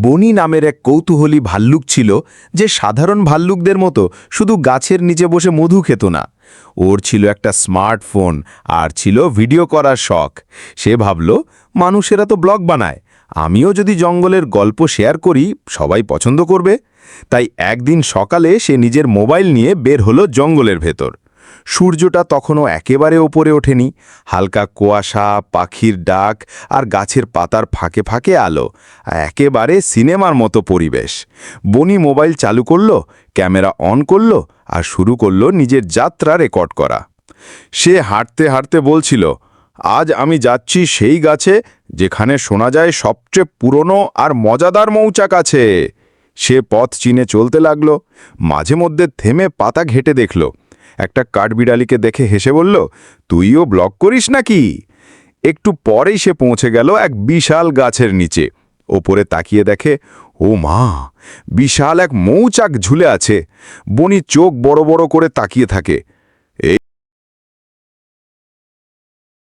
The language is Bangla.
বনি নামের এক কৌতূহলী ভাল্লুক ছিল যে সাধারণ ভাল্লুকদের মতো শুধু গাছের নিচে বসে মধু খেত না। ওর ছিল একটা স্মার্টফোন আর ছিল ভিডিও করার শখ। সে ভাবল, মানুষেরা তো ব্লগ বানায়, আমিও যদি জঙ্গলের গল্প শেয়ার করি সবাই পছন্দ করবে। তাই একদিন সকালে সে নিজের মোবাইল নিয়ে বের হলো জঙ্গলের ভেতর। সূর্যটা তখনও একেবারে ওপরে ওঠেনি, হালকা কুয়াশা, পাখির ডাক আর গাছের পাতার ফাঁকে ফাঁকে আলো, একেবারে সিনেমার মতো পরিবেশ। বনি মোবাইল চালু করল, ক্যামেরা অন করল আর শুরু করল নিজের যাত্রা রেকর্ড করা। সে হাঁটতে হাঁটতে বলছিল, আজ আমি যাচ্ছি সেই গাছে যেখানে শোনা যায় সবচেয়ে পুরনো আর মজাদার মৌচাক আছে। সে পথ চিনে চলতে লাগল, মাঝে মধ্যে থেমে পাতা ঘেঁটে দেখল। একটা কাঠবিড়ালিকে দেখে হেসে বলল, তুইও ব্লগ করিস নাকি? একটু পরেই সে পৌঁছে গেল এক বিশাল গাছের নিচে। ওপরে তাকিয়ে দেখে, ও মা, বিশাল এক মৌচাক ঝুলে আছে। বনি চোখ বড় বড় করে তাকিয়ে থাকে।